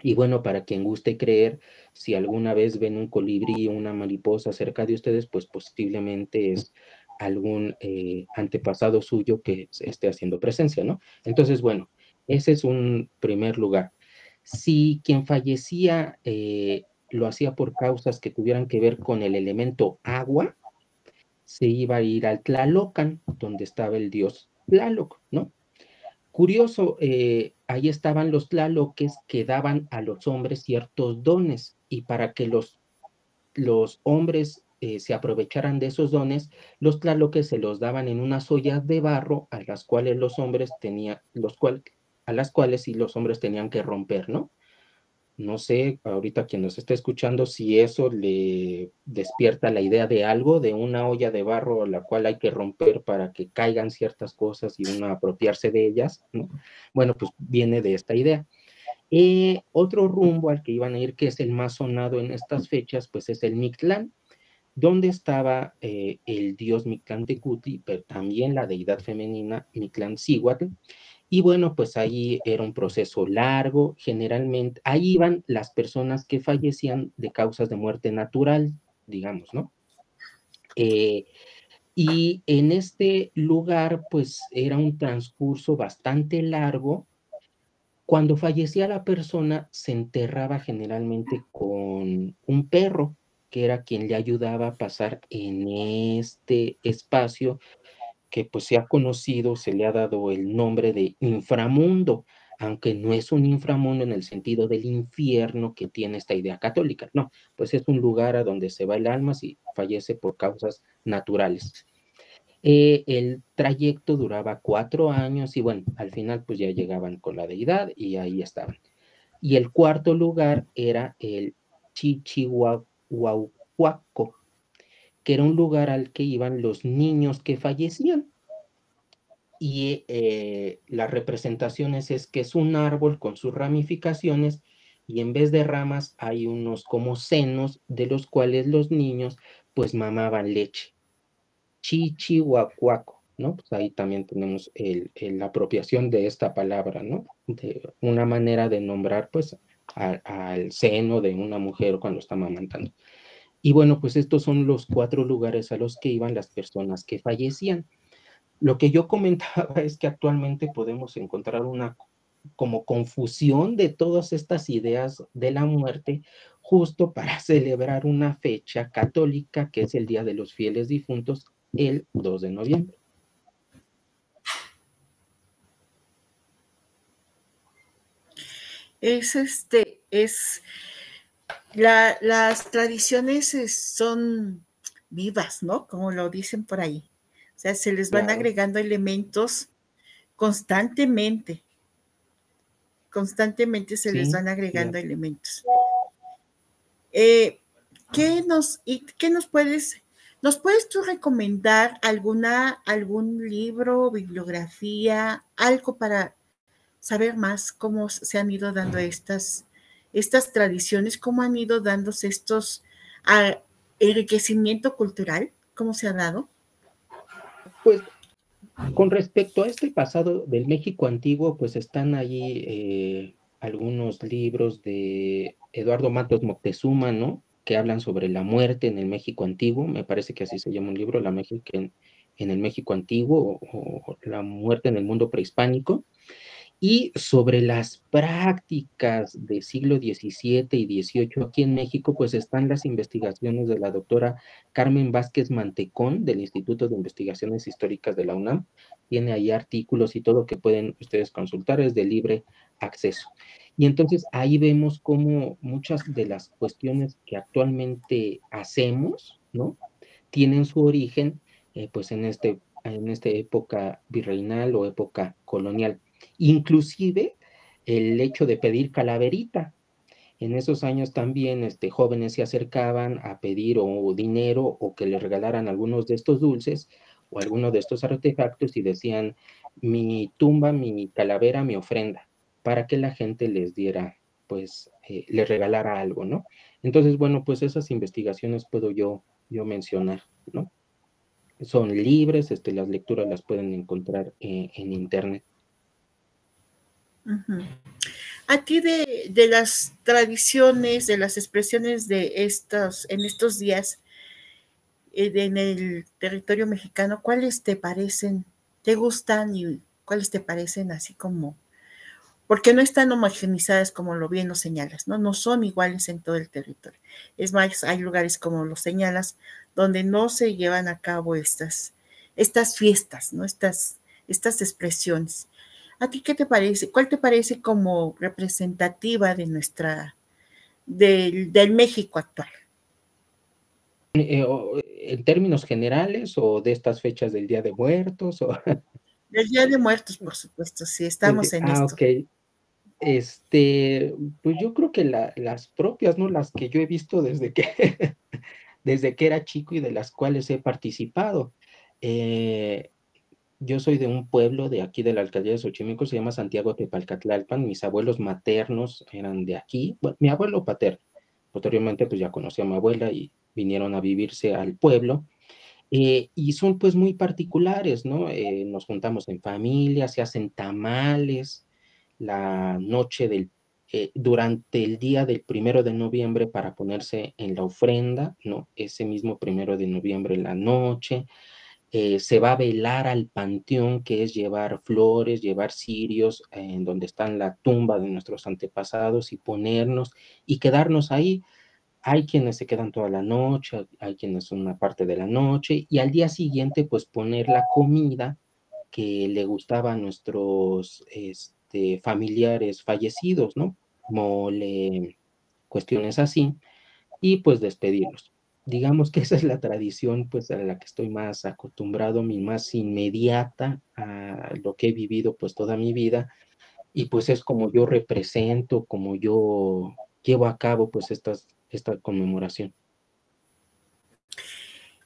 Y bueno, para quien guste creer, si alguna vez ven un colibrí o una mariposa cerca de ustedes, pues posiblemente es algún antepasado suyo que esté haciendo presencia, ¿no? Entonces, bueno, ese es un primer lugar. Si quien fallecía lo hacía por causas que tuvieran que ver con el elemento agua, se iba a ir al Tlalocan, donde estaba el dios Tlaloc, ¿no? Curioso, ahí estaban los tlaloques que daban a los hombres ciertos dones, y para que los hombres se aprovecharan de esos dones, los tlaloques se los daban en unas ollas de barro a las cuales los hombres tenían, a las cuales sí los hombres tenían que romper, ¿no? No sé, ahorita quien nos está escuchando, si eso le despierta la idea de algo, de una olla de barro a la cual hay que romper para que caigan ciertas cosas y uno apropiarse de ellas, ¿no? Bueno, pues viene de esta idea. Otro rumbo al que iban a ir, que es el más sonado en estas fechas, pues es el Mictlán, donde estaba el dios Mictlantecutli, pero también la deidad femenina Mictlancíhuatl. Y bueno, pues ahí era un proceso largo, generalmente, ahí iban las personas que fallecían de causas de muerte natural, digamos, ¿no? Y en este lugar, pues era un transcurso bastante largo. Cuando fallecía la persona, se enterraba generalmente con un perro, que era quien le ayudaba a pasar en este espacio que pues se ha conocido, se le ha dado el nombre de inframundo, aunque no es un inframundo en el sentido del infierno que tiene esta idea católica, no, pues es un lugar a donde se va el alma si fallece por causas naturales. El trayecto duraba 4 años y bueno, al final pues ya llegaban con la deidad y ahí estaban. Y el cuarto lugar era el Chichihuahuaco, que era un lugar al que iban los niños que fallecían. Y las representaciones es que es un árbol con sus ramificaciones y en vez de ramas hay unos como senos de los cuales los niños pues mamaban leche. Chichihuacuaco, ¿no? Pues ahí también tenemos la apropiación de esta palabra, ¿no? De una manera de nombrar pues al seno de una mujer cuando está amamantando. Y bueno, pues estos son los 4 lugares a los que iban las personas que fallecían. Lo que yo comentaba es que actualmente podemos encontrar una como confusión de todas estas ideas de la muerte justo para celebrar una fecha católica que es el Día de los Fieles Difuntos, el 2 de noviembre.
Las tradiciones son vivas, ¿no? Como lo dicen por ahí. O sea, se les van
Claro.
agregando elementos constantemente. Constantemente se les
Sí,
van agregando
claro.
elementos. ¿Qué nos puedes tú recomendar algún libro, bibliografía, algo para saber más cómo se han ido dando estas tradiciones, cómo han ido dándose enriquecimiento cultural, cómo se ha dado?
Pues con respecto a este pasado del México antiguo, pues están allí algunos libros de Eduardo Matos Moctezuma, ¿no? Que hablan sobre la muerte en el México antiguo, me parece que así se llama un libro, La México en el México antiguo o La muerte en el mundo prehispánico. Y sobre las prácticas del siglo XVII y XVIII aquí en México, pues están las investigaciones de la doctora Carmen Vázquez Mantecón del Instituto de Investigaciones Históricas de la UNAM. Tiene ahí artículos y todo que pueden ustedes consultar, es de libre acceso. Y entonces ahí vemos cómo muchas de las cuestiones que actualmente hacemos, ¿no? Tienen su origen, pues en esta época virreinal o época colonial. Inclusive el hecho de pedir calaverita. En esos años también jóvenes se acercaban a pedir o dinero o que les regalaran algunos de estos dulces o algunos de estos artefactos y decían mi tumba, mi calavera, mi ofrenda, para que la gente les diera, pues, les regalara algo, ¿no? Entonces, bueno, pues esas investigaciones puedo yo mencionar, ¿no? Son libres, las lecturas las pueden encontrar en internet.
Ujú. A ti de las tradiciones, de las expresiones de estos, en estos días en el territorio mexicano, ¿cuáles te parecen, te gustan y cuáles te parecen así como, porque no están homogenizadas como lo bien lo señalas, ¿no? No son iguales en todo el territorio. Es más, hay lugares como lo señalas donde no se llevan a cabo estas fiestas, ¿no? Estas expresiones. ¿A ti qué te parece? ¿Cuál te parece como representativa de del México actual?
En términos generales o de estas fechas del Día de Muertos o
Del Día de Muertos, por supuesto, sí, estamos en esto.
ok. Pues yo creo que las propias, ¿no? Las que yo he visto desde que, desde que era chico y de las cuales he participado. Eh, yo soy de un pueblo de aquí de la alcaldía de Xochimilco, se llama Santiago Tepalcatlalpan. Mis abuelos maternos eran de aquí. Bueno, mi abuelo paterno. Posteriormente, pues ya conocí a mi abuela y vinieron a vivirse al pueblo. Y son pues muy particulares, ¿no? Nos juntamos en familia, se hacen tamales la noche durante el día del 1 de noviembre para ponerse en la ofrenda, ¿no? Ese mismo 1 de noviembre en la noche. Se va a velar al panteón, que es llevar flores, llevar cirios en donde están la tumba de nuestros antepasados y ponernos y quedarnos ahí. Hay quienes se quedan toda la noche, hay quienes una parte de la noche, y al día siguiente, pues poner la comida que le gustaba a nuestros familiares fallecidos, ¿no? Mole, cuestiones así, y pues despedirlos. Digamos que esa es la tradición, pues a la que estoy más acostumbrado, mi más inmediata a lo que he vivido pues toda mi vida, y pues es como yo represento, como yo llevo a cabo pues esta conmemoración.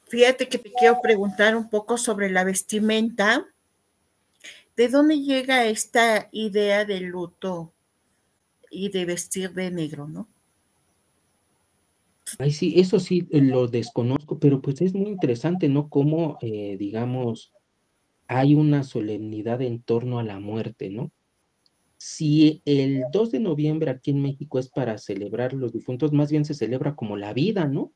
Fíjate que te quiero preguntar un poco sobre la vestimenta. ¿De dónde llega esta idea del luto y de vestir de negro, no?
Ay, sí, eso sí lo desconozco, pero pues es muy interesante, ¿no? Cómo, digamos, hay una solemnidad en torno a la muerte, ¿no? Si el 2 de noviembre aquí en México es para celebrar los difuntos, más bien se celebra como la vida, ¿no?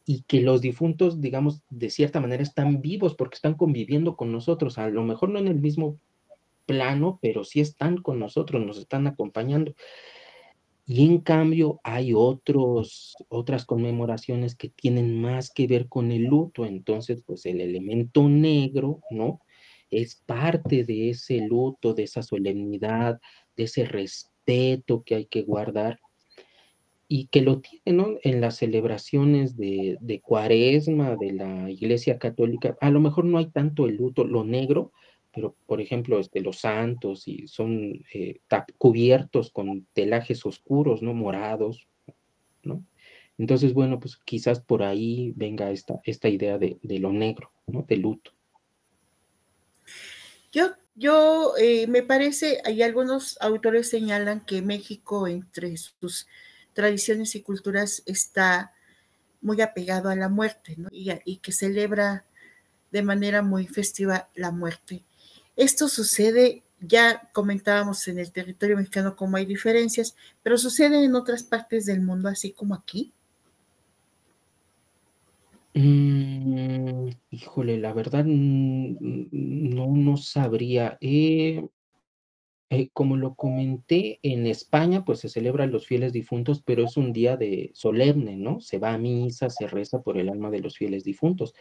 Y que los difuntos, digamos, de cierta manera están vivos porque están conviviendo con nosotros, a lo mejor no en el mismo plano, pero sí están con nosotros, nos están acompañando. Y en cambio hay otras conmemoraciones que tienen más que ver con el luto, entonces, pues el elemento negro, ¿no? Es parte de ese luto, de esa solemnidad, de ese respeto que hay que guardar y que lo tiene, ¿no? En las celebraciones de Cuaresma, de la Iglesia Católica, a lo mejor no hay tanto el luto, lo negro, pero, por ejemplo, los santos y son cubiertos con telajes oscuros, ¿no? Morados, ¿no? Entonces, bueno, pues quizás por ahí venga esta idea de lo negro, ¿no? De luto.
Me parece, hay algunos autores señalan que México entre sus tradiciones y culturas está muy apegado a la muerte, ¿no? Y que celebra de manera muy festiva la muerte. Esto sucede, ya comentábamos en el territorio mexicano cómo hay diferencias, pero sucede en otras partes del mundo, así como aquí.
Híjole, la verdad, no sabría. Como lo comenté, en España, pues, se celebran los fieles difuntos, pero es un día de solemne, ¿no? Se va a misa, se reza por el alma de los fieles difuntos.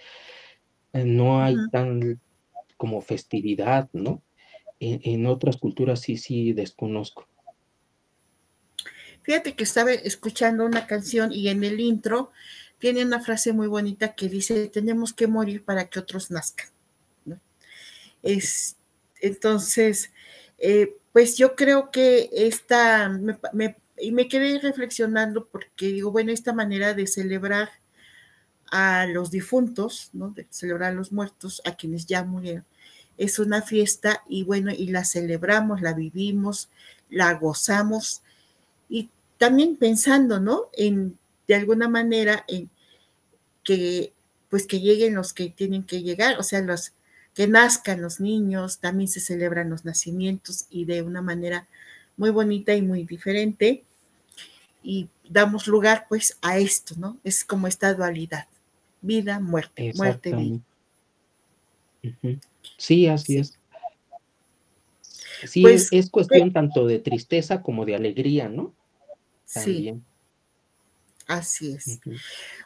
No hay
Ujú.
tan como festividad, ¿no? En otras culturas sí desconozco.
Fíjate que estaba escuchando una canción y en el intro tiene una frase muy bonita que dice, tenemos que morir para que otros nazcan, ¿no? Es, entonces, pues yo creo que y me quedé reflexionando porque digo, bueno, esta manera de celebrar a los difuntos, ¿no? De celebrar a los muertos, a quienes ya murieron, es una fiesta y bueno, y la celebramos, la vivimos, la gozamos y también pensando, ¿no? De alguna manera, en que, pues que lleguen los que tienen que llegar, o sea, los que nazcan los niños, también se celebran los nacimientos y de una manera muy bonita y muy diferente y damos lugar pues a esto, ¿no? Es como esta dualidad, vida, muerte, muerte, vida.
Exactamente. Ujú. Sí, así
Sí,
es. Sí, es
pues
es cuestión tanto de tristeza como de alegría, ¿no?
sí,
También.
así es.
Ujú.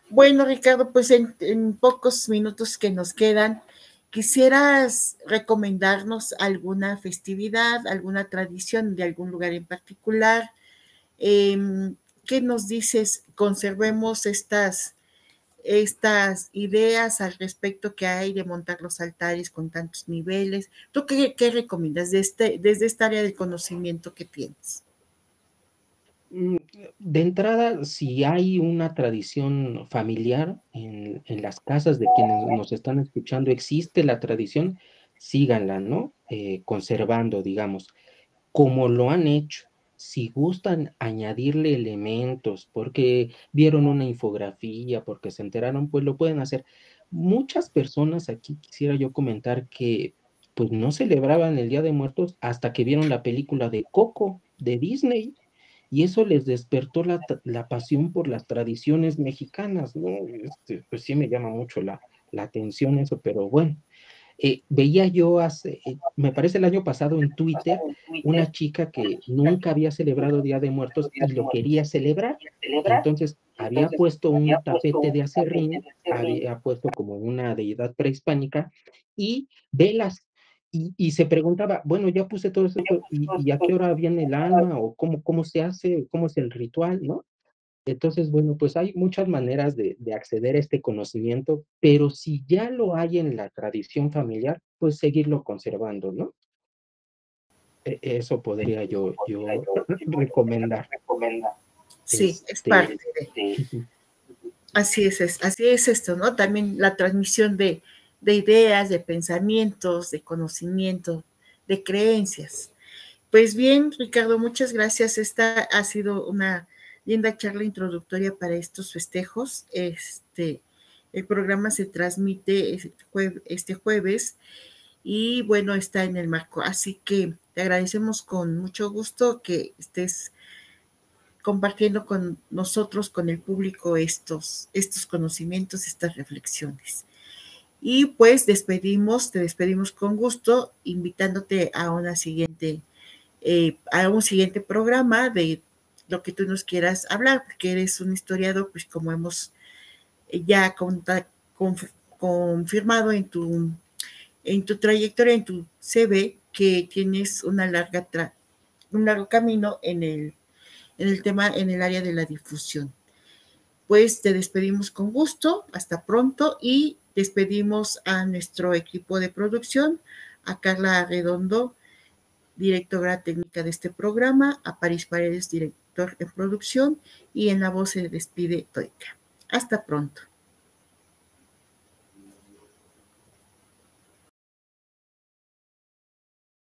Bueno, Ricardo, pues en pocos minutos que nos quedan, ¿quisieras recomendarnos alguna festividad, alguna tradición de algún lugar en particular? ¿Qué nos dices? Conservemos estas ideas al respecto que hay de montar los altares con tantos niveles. ¿Tú qué recomiendas desde esta área de conocimiento que tienes?
Mm, de entrada, si hay una tradición familiar en las casas de quienes nos están escuchando, existe la tradición, síganla, ¿no? Conservando, digamos, como lo han hecho. Si gustan añadirle elementos, porque vieron una infografía, porque se enteraron, pues lo pueden hacer. Muchas personas aquí quisiera yo comentar que, pues, no celebraban el Día de Muertos hasta que vieron la película de Coco, de Disney. Y eso les despertó la pasión por las tradiciones mexicanas, ¿no? Pues sí me llama mucho la atención eso, pero bueno. Veía yo me parece el año pasado en Twitter, una chica que nunca había celebrado Día de Muertos y lo quería celebrar. Entonces, había puesto un tapete de aserrín, había puesto como una deidad prehispánica y velas. Y se preguntaba, bueno, ya puse todo esto, ¿y a qué hora viene el alma? ¿O cómo se hace? ¿Cómo es el ritual? ¿No? Entonces, bueno, pues hay muchas maneras de acceder a este conocimiento, pero si ya lo hay en la tradición familiar, pues seguirlo conservando, ¿no? Eso podría yo recomendar.
Sí, es
Este,
parte de.
ujú,
Así es esto, ¿no? También la transmisión de ideas, de pensamientos, de conocimiento, de creencias. Pues bien, Ricardo, muchas gracias. Esta ha sido una linda charla introductoria para estos festejos. El programa se transmite este jueves y bueno, está en el marco. Así que te agradecemos con mucho gusto que estés compartiendo con nosotros, con el público, estos conocimientos, estas reflexiones. Y pues te despedimos con gusto, invitándote a un siguiente programa de lo que tú nos quieras hablar, porque eres un historiador, pues como hemos ya confirmado en tu trayectoria, en tu CV, que tienes un largo camino en el tema, en el área de la difusión. Pues te despedimos con gusto, hasta pronto y despedimos a nuestro equipo de producción, a Carla Redondo, directora técnica de este programa, a París Paredes, director en producción, y en la voz se despide Toika. Hasta pronto.